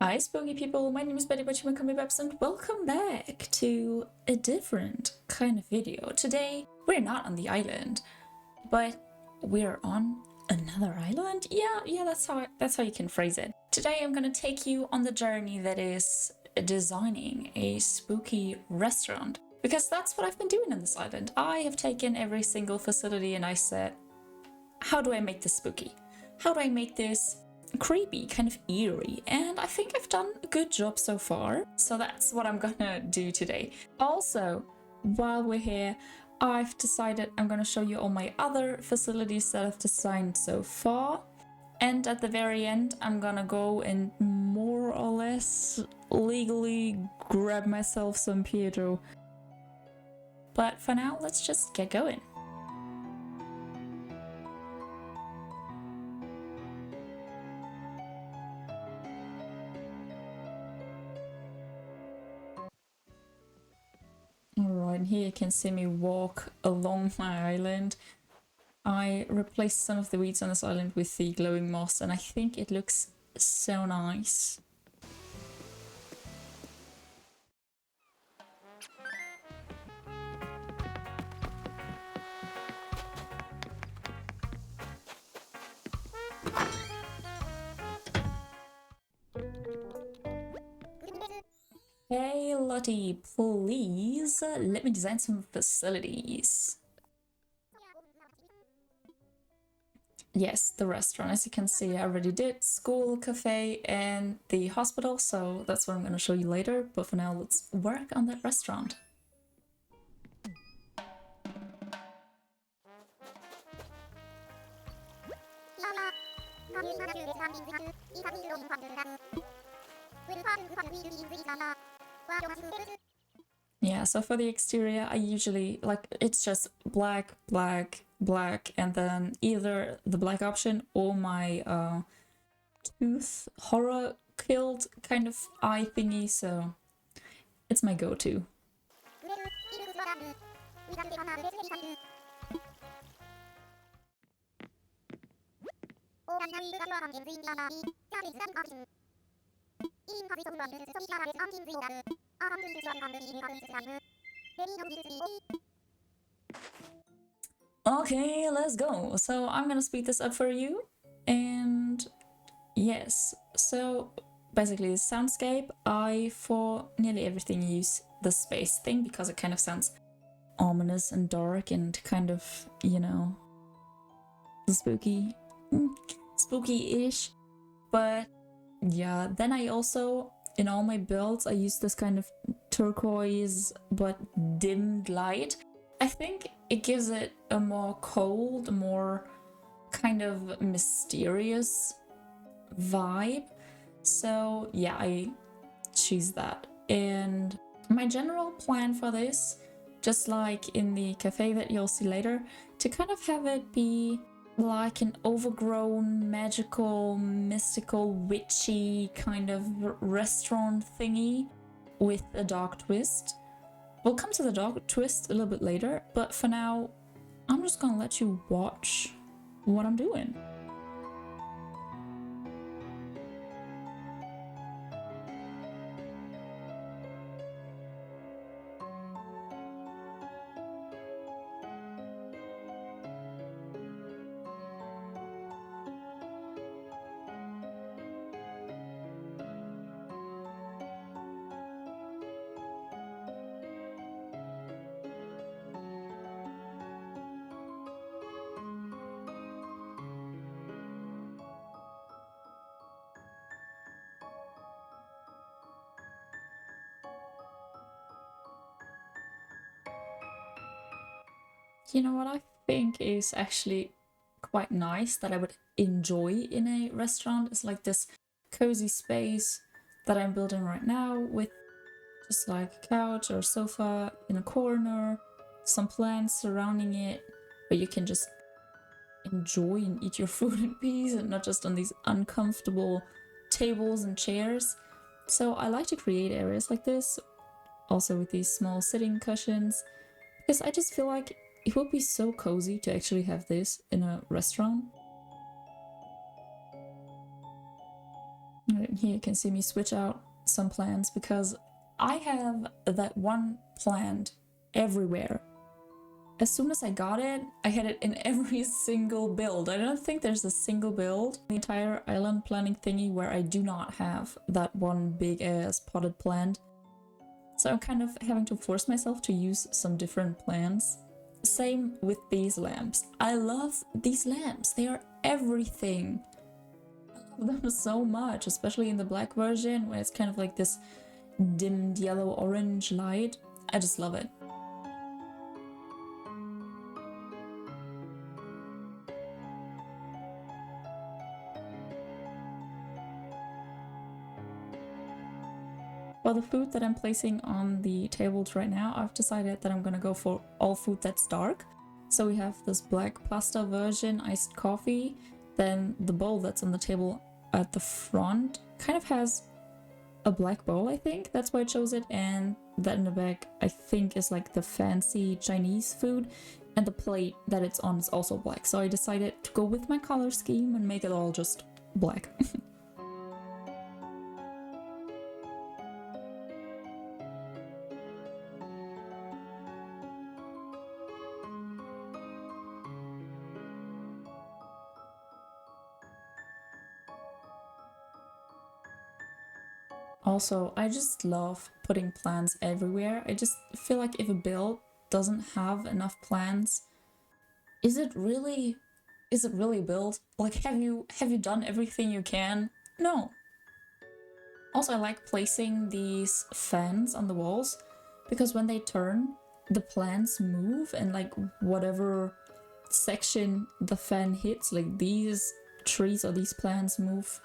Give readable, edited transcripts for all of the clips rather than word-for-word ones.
Hi spooky people, my name is Betty Butchman and welcome back to a different kind of video. Today we're not on the island, but we're on another island? Yeah, that's how you can phrase it. Today I'm gonna take you on the journey that is designing a spooky restaurant. Because that's what I've been doing on this island. I have taken every single facility and I said, how do I make this spooky? How do I make this creepy, kind of eerie? And I think I've done a good job so far. So that's what I'm gonna do today. Also, while we're here, I've decided I'm gonna show you all my other facilities that I've designed so far. And at the very end, I'm gonna go and more or less legally grab myself some Pietro. But for now, let's just get going. Alright, here you can see me walk along my island. I replaced some of the weeds on this island with the glowing moss and I think it looks so nice. Hey Lottie, please let me design some facilities. Yes, the restaurant, as you can see, I already did school, cafe, and the hospital, so that's what I'm going to show you later. But for now, let's work on that restaurant. Yeah, so for the exterior, I usually, like, it's just black, black, black, and then either the black option or my tooth horror killed kind of eye thingy, so it's my go-to. Okay, let's go. So I'm gonna speed this up for you. And yes, so basically the soundscape, I for nearly everything use the space thing because it kind of sounds ominous and dark and kind of, you know, spooky, spooky-ish. But yeah, then I also, in all my builds, I use this kind of turquoise but dimmed light. I think it gives it a more cold, more kind of mysterious vibe. So yeah, I choose that. And my general plan for this, just like in the cafe that you'll see later, to kind of have it be like an overgrown, magical, mystical, witchy kind of restaurant thingy with a dark twist. We'll come to the dark twist a little bit later, but for now, I'm just gonna let you watch what I'm doing. You know what I think is actually quite nice that I would enjoy in a restaurant is like this cozy space that I'm building right now with just like a couch or sofa in a corner, some plants surrounding it, where you can just enjoy and eat your food in peace and not just on these uncomfortable tables and chairs. So I like to create areas like this, also with these small sitting cushions, because I just feel like it would be so cozy to actually have this in a restaurant. And here you can see me switch out some plants because I have that one plant everywhere. As soon as I got it, I had it in every single build. I don't think there's a single build, the entire island planning thingy, where I do not have that one big ass potted plant. So I'm kind of having to force myself to use some different plants. Same with these lamps. I love these lamps. They are everything. I love them so much, especially in the black version where it's kind of like this dimmed yellow-orange light. I just love it. For the food that I'm placing on the tables right now, I've decided that I'm gonna go for all food that's dark. So we have this black pasta version, iced coffee, then the bowl that's on the table at the front kind of has a black bowl, I think, that's why I chose it, and that in the back I think is like the fancy Chinese food, and the plate that it's on is also black. So I decided to go with my color scheme and make it all just black. Also, I just love putting plants everywhere. I just feel like if a build doesn't have enough plants, is it really a build? Like, have you done everything you can? No. Also, I like placing these fans on the walls because when they turn, the plants move, and like whatever section the fan hits, like these trees or these plants move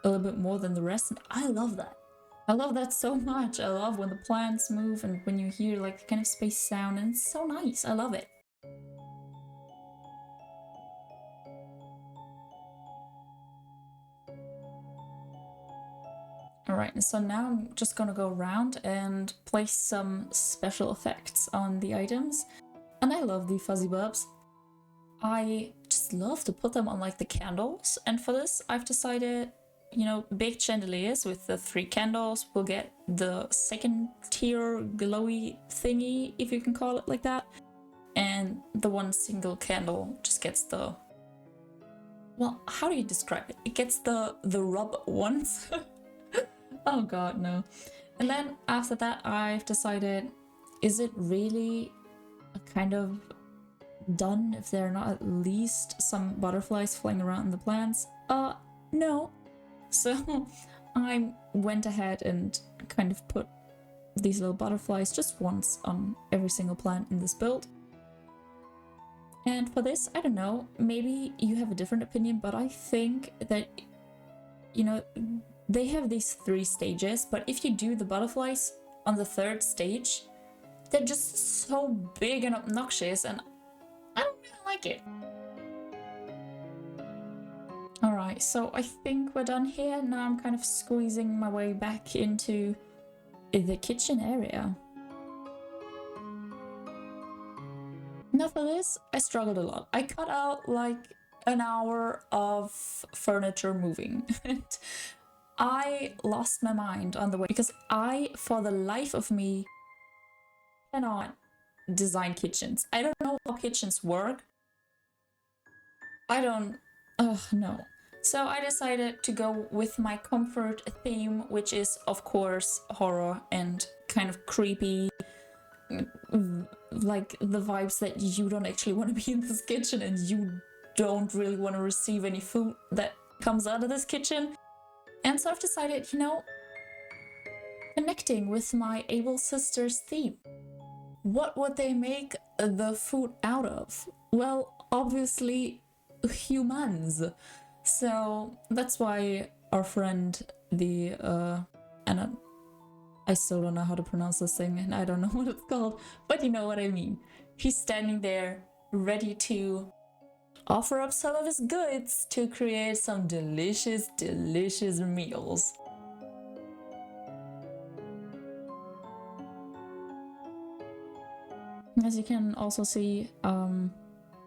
a little bit more than the rest, and I love that. I love that so much. I love when the plants move and when you hear like kind of space sound, and it's so nice. I love it. Alright, so now I'm just gonna go around and place some special effects on the items. And I love the fuzzy bulbs. I just love to put them on like the candles, and for this I've decided, you know, big chandeliers with the 3 candles will get the second tier glowy thingy, if you can call it like that. And the one single candle just gets the... well, how do you describe it? It gets the rub ones. Oh god, no. And then after that I've decided, is it really a kind of done if there are not at least some butterflies flying around in the plants? No. So I went ahead and kind of put these little butterflies just once on every single plant in this build. And for this, I don't know, maybe you have a different opinion, but I think that, you know, they have these 3 stages, but if you do the butterflies on the 3rd stage, they're just so big and obnoxious, and I don't really like it. Alright, so I think we're done here. Now I'm kind of squeezing my way back into the kitchen area. Now for this, I struggled a lot. I cut out like an hour of furniture moving. And I lost my mind on the way because I, for the life of me, cannot design kitchens. I don't know how kitchens work. No. So I decided to go with my comfort theme, which is of course horror and kind of creepy, like the vibes that you don't actually want to be in this kitchen and you don't really want to receive any food that comes out of this kitchen. And so I've decided, you know, connecting with my Able Sisters theme. What would they make the food out of? Well, obviously humans. So that's why our friend, the and I still don't know how to pronounce this thing, and I don't know what it's called, but you know what I mean. He's standing there ready to offer up some of his goods to create some delicious, delicious meals. As you can also see,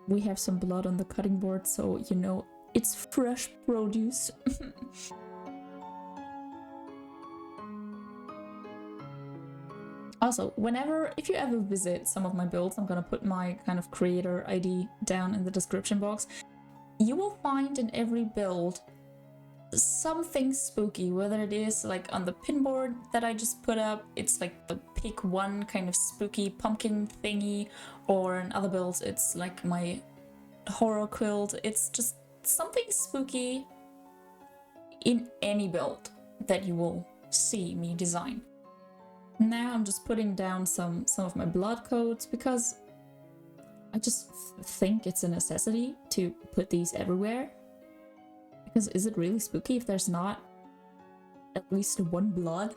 we have some blood on the cutting board, so you know it's fresh produce. Also, if you ever visit some of my builds, I'm gonna put my kind of creator ID down in the description box. You will find in every build something spooky, whether it is like on the pinboard that I just put up, it's like the pick one kind of spooky pumpkin thingy, or in other builds it's like my horror quilt. It's just something spooky in any build that you will see me design. Now I'm just putting down some of my blood codes because I just think it's a necessity to put these everywhere. Because is it really spooky if there's not at least one blood?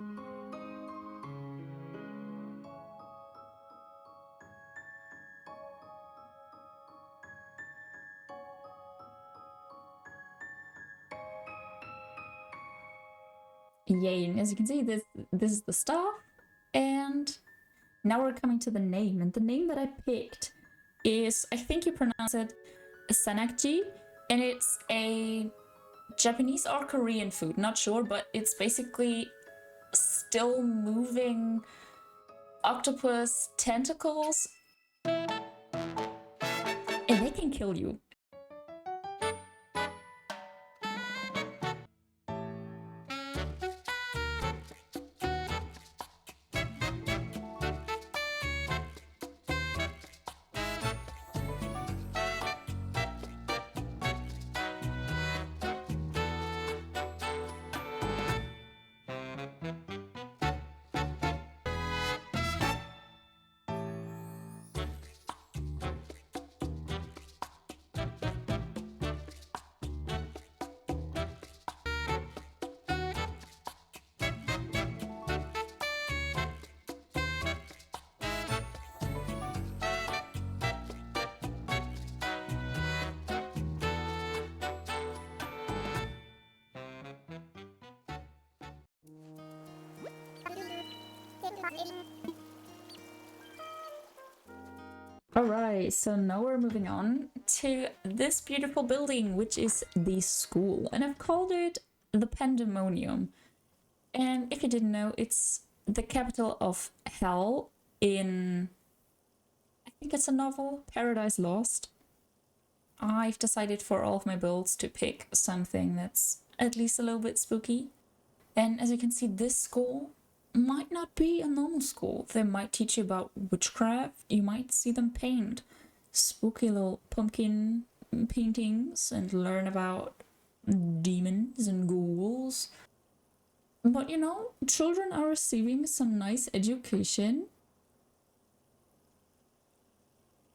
Yay, and as you can see, this is the staff, and now we're coming to the name, and the name that I picked is, I think you pronounce it sanakji, and it's a Japanese or Korean food, not sure, but it's basically still moving octopus tentacles, and they can kill you. Alright, so now we're moving on to this beautiful building, which is the school, and I've called it the Pandemonium. And if you didn't know, it's the capital of hell in, I think it's a novel, Paradise Lost. I've decided for all of my builds to pick something that's at least a little bit spooky. And as you can see, this school might not be a normal school. They might teach you about witchcraft. You might see them paint spooky little pumpkin paintings and learn about demons and ghouls. But you know, children are receiving some nice education.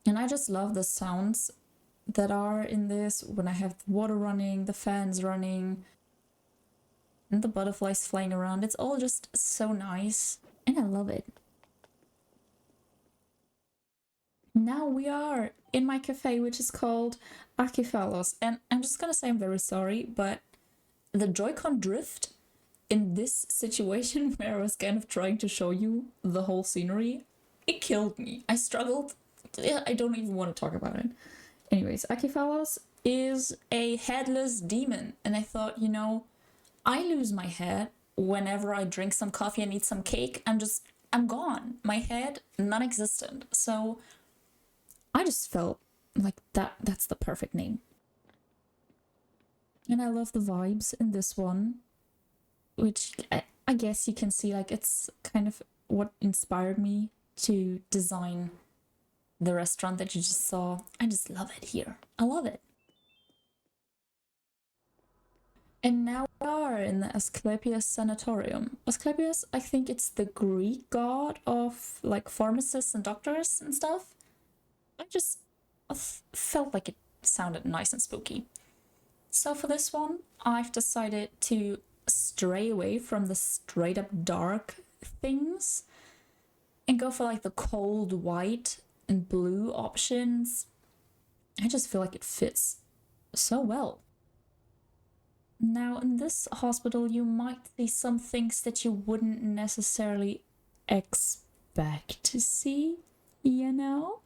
And I just love the sounds that are in this when I have the water running, the fans running, and the butterflies flying around. It's all just so nice, and I love it. Now we are in my cafe, which is called Acephalos, and I'm just gonna say I'm very sorry, but the Joy-Con drift in this situation where I was kind of trying to show you the whole scenery, it killed me. I struggled. I don't even want to talk about it. Anyways, Acephalos is a headless demon, and I thought, you know, I lose my head whenever I drink some coffee and eat some cake. I'm gone. My head, non-existent. So I just felt like that's the perfect name. And I love the vibes in this one, which I guess you can see, like, it's kind of what inspired me to design the restaurant that you just saw. I just love it here. I love it. And now we are in the Asclepius Sanatorium. Asclepius, I think it's the Greek god of like pharmacists and doctors and stuff. I just felt like it sounded nice and spooky. So for this one, I've decided to stray away from the straight up dark things and go for like the cold white and blue options. I just feel like it fits so well. Now, in this hospital, you might see some things that you wouldn't necessarily expect to see, you know?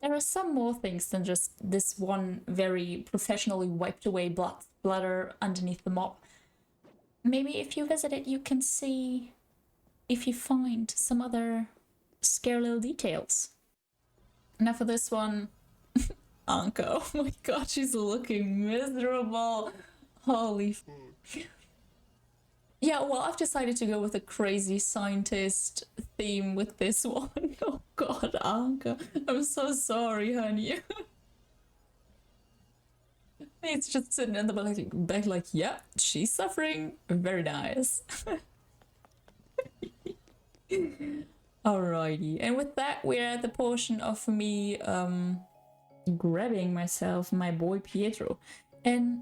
There are some more things than just this one very professionally wiped away bladder underneath the mop. Maybe if you visit it, you can see if you find some other scary little details. Now for this one, Anka. Oh my god, she's looking miserable. Holy yeah, well, I've decided to go with a crazy scientist theme with this one. Oh god, Anka. I'm so sorry, honey. It's just sitting in the back like, yeah, she's suffering. Very nice. Alrighty, and with that, we're at the portion of me grabbing myself my boy Pietro. And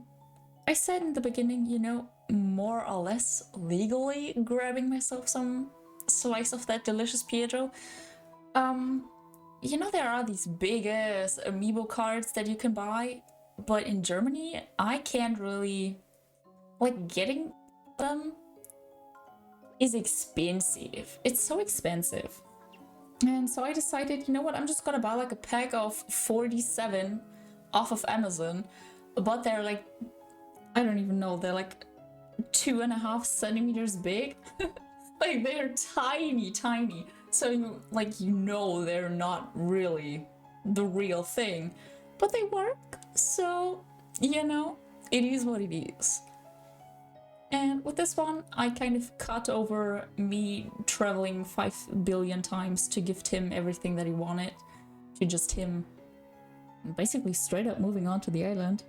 I said in the beginning, you know, more or less legally grabbing myself some slice of that delicious Pietro. You know, there are these big ass amiibo cards that you can buy, but in Germany, I can't really, like, getting them is expensive. It's so expensive. And so I decided, you know what, I'm just gonna buy like a pack of 47 off of Amazon, but they're like, I don't even know, they're like 2.5 centimeters big. Like, they're tiny, tiny. So you, like, you know they're not really the real thing, but they work. So, you know, it is what it is. And with this one, I kind of cut over me traveling 5 billion times to gift him everything that he wanted, to just him basically straight up moving on to the island.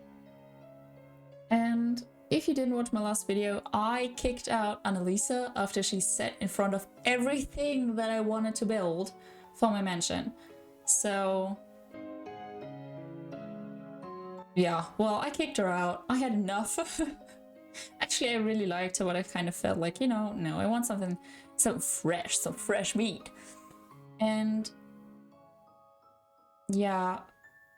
And if you didn't watch my last video, I kicked out Annalisa after she sat in front of everything that I wanted to build for my mansion. So yeah, well, I kicked her out. I had enough. Actually, I really liked her, but I kind of felt like, you know, no, I want something, some fresh meat. And yeah,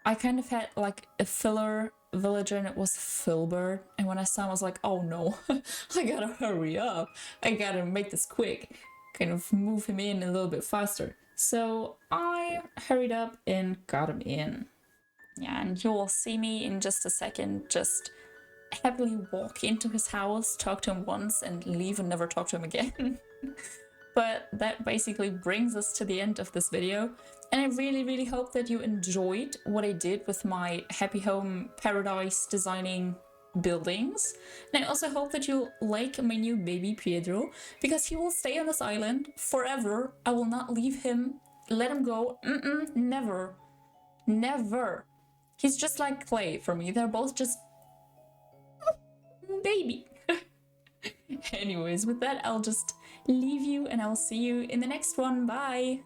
I kind of had like a filler villager, and it was Filbert. And when I saw him, I was like, oh no, I gotta hurry up. I gotta make this quick, kind of move him in a little bit faster. So I hurried up and got him in. Yeah, and you will see me in just a second, just happily walk into his house, talk to him once, and leave and never talk to him again. But that basically brings us to the end of this video. And I really hope that you enjoyed what I did with my happy home paradise designing buildings. And I also hope that you like my new baby Pietro, because he will stay on this island forever. I will not leave him, let him go. Never. Never. He's just like clay for me. They're both just baby. Anyways, with that, I'll just leave you and I'll see you in the next one. Bye!